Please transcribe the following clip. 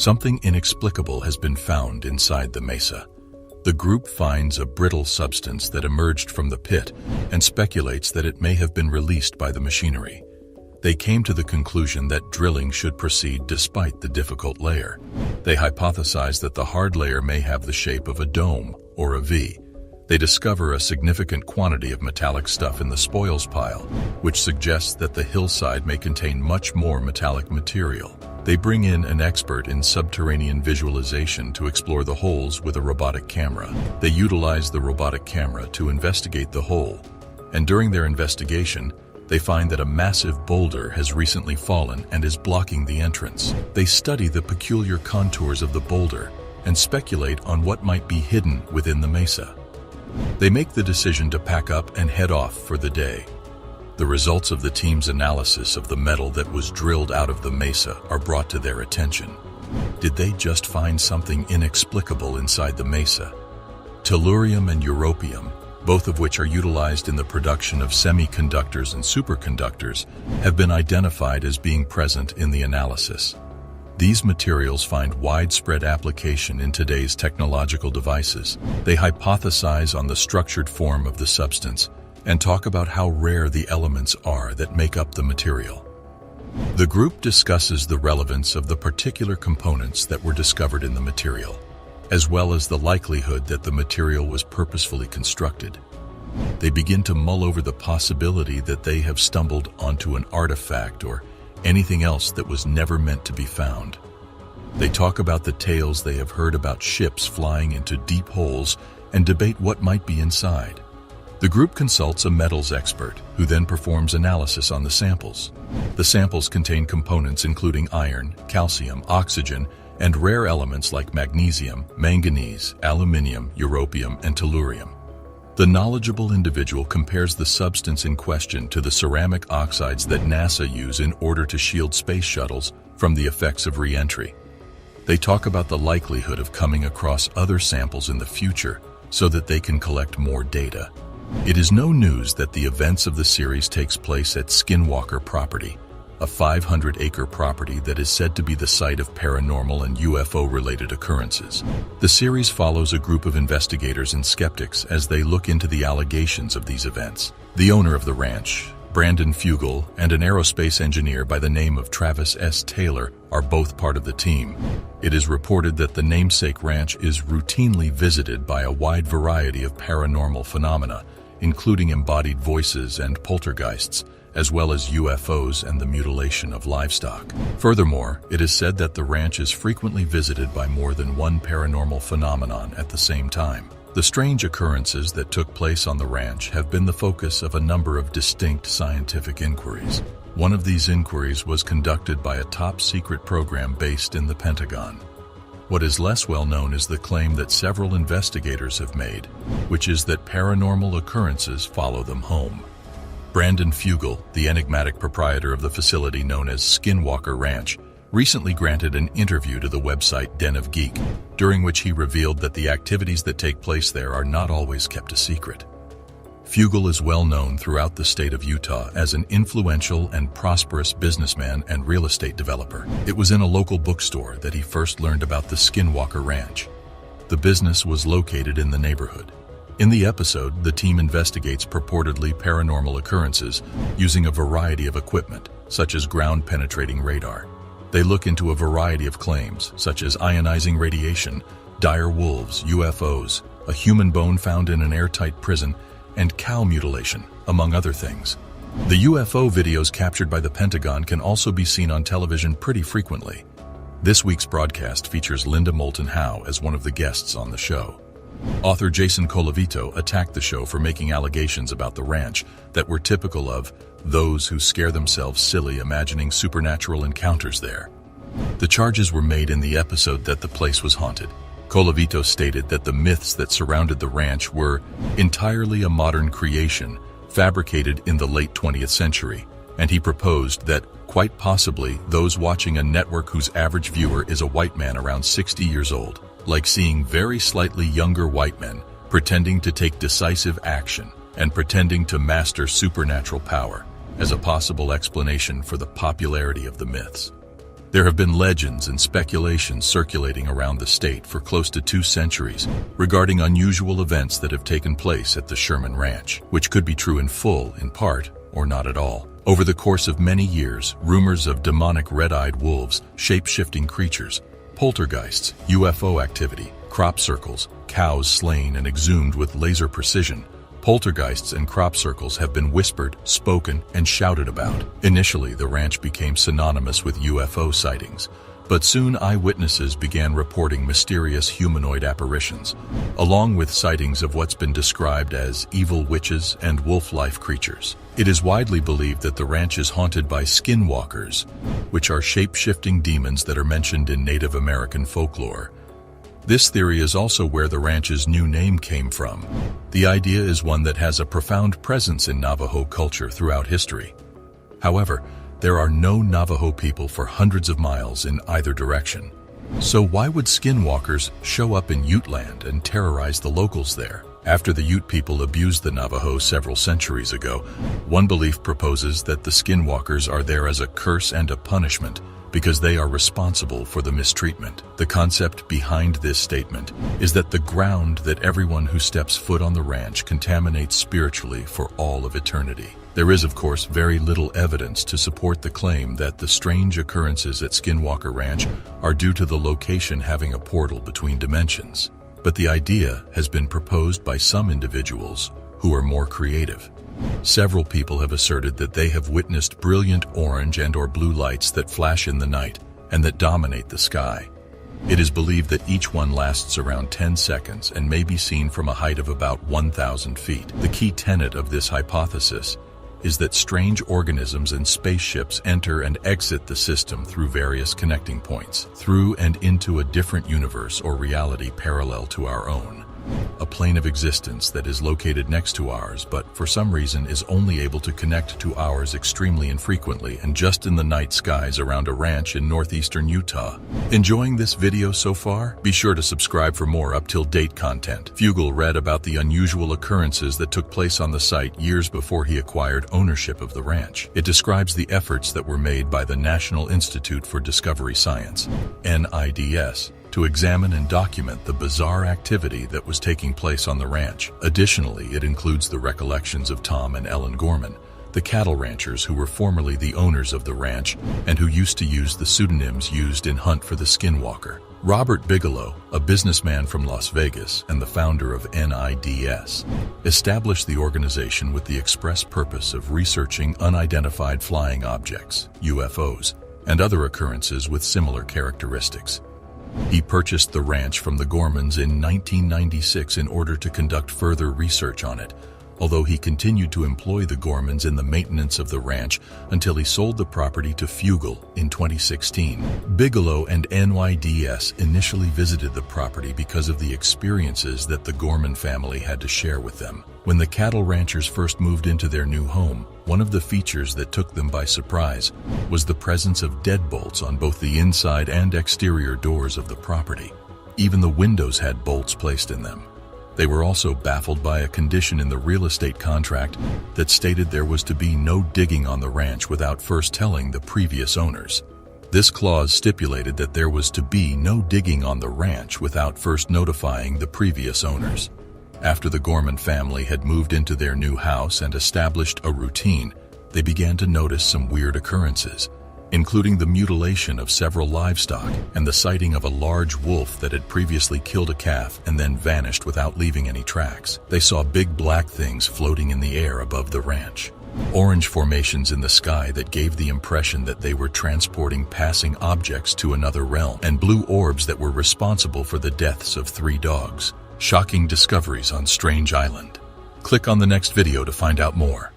Something inexplicable has been found inside the mesa. The group finds a brittle substance that emerged from the pit and speculates that it may have been released by the machinery. They came to the conclusion that drilling should proceed despite the difficult layer. They hypothesize that the hard layer may have the shape of a dome or a V. They discover a significant quantity of metallic stuff in the spoils pile, which suggests that the hillside may contain much more metallic material. They bring in an expert in subterranean visualization to explore the holes with a robotic camera. They utilize the robotic camera to investigate the hole, and during their investigation, they find that a massive boulder has recently fallen and is blocking the entrance. They study the peculiar contours of the boulder and speculate on what might be hidden within the mesa. They make the decision to pack up and head off for the day. The results of the team's analysis of the metal that was drilled out of the mesa are brought to their attention. Did they just find something inexplicable inside the mesa? Tellurium and europium, both of which are utilized in the production of semiconductors and superconductors, have been identified as being present in the analysis. These materials find widespread application in today's technological devices. They hypothesize on the structured form of the substance and talk about how rare the elements are that make up the material. The group discusses the relevance of the particular components that were discovered in the material, as well as the likelihood that the material was purposefully constructed. They begin to mull over the possibility that they have stumbled onto an artifact or anything else that was never meant to be found. They talk about the tales they have heard about ships flying into deep holes and debate what might be inside. The group consults a metals expert who then performs analysis on the samples. The samples contain components including iron, calcium, oxygen, and rare elements like magnesium, manganese, aluminium, europium, and tellurium. The knowledgeable individual compares the substance in question to the ceramic oxides that NASA use in order to shield space shuttles from the effects of re-entry. They talk about the likelihood of coming across other samples in the future so that they can collect more data. It is no news that the events of the series takes place at Skinwalker property, a 500-acre property that is said to be the site of paranormal and UFO-related occurrences. The series follows a group of investigators and skeptics as they look into the allegations of these events. The owner of the ranch, Brandon Fugel, and an aerospace engineer by the name of Travis S. Taylor are both part of the team. It is reported that the namesake ranch is routinely visited by a wide variety of paranormal phenomena, including embodied voices and poltergeists, as well as UFOs and the mutilation of livestock. Furthermore, it is said that the ranch is frequently visited by more than one paranormal phenomenon at the same time. The strange occurrences that took place on the ranch have been the focus of a number of distinct scientific inquiries. One of these inquiries was conducted by a top-secret program based in the Pentagon. What is less well known is the claim that several investigators have made, which is that paranormal occurrences follow them home. Brandon Fugel, the enigmatic proprietor of the facility known as Skinwalker Ranch, recently granted an interview to the website Den of Geek, during which he revealed that the activities that take place there are not always kept a secret. Fugel is well known throughout the state of Utah as an influential and prosperous businessman and real estate developer. It was in a local bookstore that he first learned about the Skinwalker Ranch. The business was located in the neighborhood. In the episode, the team investigates purportedly paranormal occurrences using a variety of equipment, such as ground-penetrating radar. They look into a variety of claims, such as ionizing radiation, dire wolves, UFOs, a human bone found in an airtight prison, and cow mutilation, among other things. The UFO videos captured by the Pentagon can also be seen on television pretty frequently. This week's broadcast features Linda Moulton Howe as one of the guests on the show. Author Jason Colavito attacked the show for making allegations about the ranch that were typical of those who scare themselves silly imagining supernatural encounters there. The charges were made in the episode that the place was haunted. Colavito stated that the myths that surrounded the ranch were entirely a modern creation, fabricated in the late 20th century, and he proposed that, quite possibly, those watching a network whose average viewer is a white man around 60 years old, like seeing very slightly younger white men pretending to take decisive action and pretending to master supernatural power as a possible explanation for the popularity of the myths. There have been legends and speculations circulating around the state for close to 2 centuries regarding unusual events that have taken place at the Sherman Ranch, which could be true in full, in part, or not at all. Over the course of many years, rumors of demonic red-eyed wolves, shape-shifting creatures, poltergeists, UFO activity, crop circles, cows slain and exhumed with laser precision, poltergeists and crop circles have been whispered, spoken, and shouted about. Initially, the ranch became synonymous with UFO sightings, but soon eyewitnesses began reporting mysterious humanoid apparitions, along with sightings of what's been described as evil witches and wolf-like creatures. It is widely believed that the ranch is haunted by Skinwalkers, which are shape-shifting demons that are mentioned in Native American folklore. This theory is also where the ranch's new name came from. The idea is one that has a profound presence in Navajo culture throughout history. However, there are no Navajo people for hundreds of miles in either direction. So why would Skinwalkers show up in Ute land and terrorize the locals there? After the Ute people abused the Navajo several centuries ago, one belief proposes that the Skinwalkers are there as a curse and a punishment, because they are responsible for the mistreatment. The concept behind this statement is that the ground that everyone who steps foot on the ranch contaminates spiritually for all of eternity. There is, of course, very little evidence to support the claim that the strange occurrences at Skinwalker Ranch are due to the location having a portal between dimensions. But the idea has been proposed by some individuals who are more creative. Several people have asserted that they have witnessed brilliant orange and/or blue lights that flash in the night and that dominate the sky. It is believed that each one lasts around 10 seconds and may be seen from a height of about 1,000 feet. The key tenet of this hypothesis is that strange organisms and spaceships enter and exit the system through various connecting points, through and into a different universe or reality parallel to our own. A plane of existence that is located next to ours, but for some reason is only able to connect to ours extremely infrequently and just in the night skies around a ranch in northeastern Utah. Enjoying this video so far? Be sure to subscribe for more up-till-date content. Fugel read about the unusual occurrences that took place on the site years before he acquired ownership of the ranch. It describes the efforts that were made by the National Institute for Discovery Science, NIDS, to examine and document the bizarre activity that was taking place on the ranch. Additionally, it includes the recollections of Tom and Ellen Gorman, the cattle ranchers who were formerly the owners of the ranch and who used to use the pseudonyms used in Hunt for the Skinwalker. Robert Bigelow, a businessman from Las Vegas and the founder of NIDS, established the organization with the express purpose of researching unidentified flying objects, UFOs, and other occurrences with similar characteristics. He purchased the ranch from the Gormans in 1996 in order to conduct further research on it, although he continued to employ the Gormans in the maintenance of the ranch until he sold the property to Fugel in 2016. Bigelow and NIDS initially visited the property because of the experiences that the Gorman family had to share with them. When the cattle ranchers first moved into their new home, one of the features that took them by surprise was the presence of deadbolts on both the inside and exterior doors of the property. Even the windows had bolts placed in them. They were also baffled by a condition in the real estate contract that stated there was to be no digging on the ranch without first telling the previous owners. This clause stipulated that there was to be no digging on the ranch without first notifying the previous owners. After the Gorman family had moved into their new house and established a routine, they began to notice some weird occurrences, including the mutilation of several livestock and the sighting of a large wolf that had previously killed a calf and then vanished without leaving any tracks. They saw big black things floating in the air above the ranch, orange formations in the sky that gave the impression that they were transporting passing objects to another realm, and blue orbs that were responsible for the deaths of 3 dogs. Shocking discoveries on Strange Island. Click on the next video to find out more.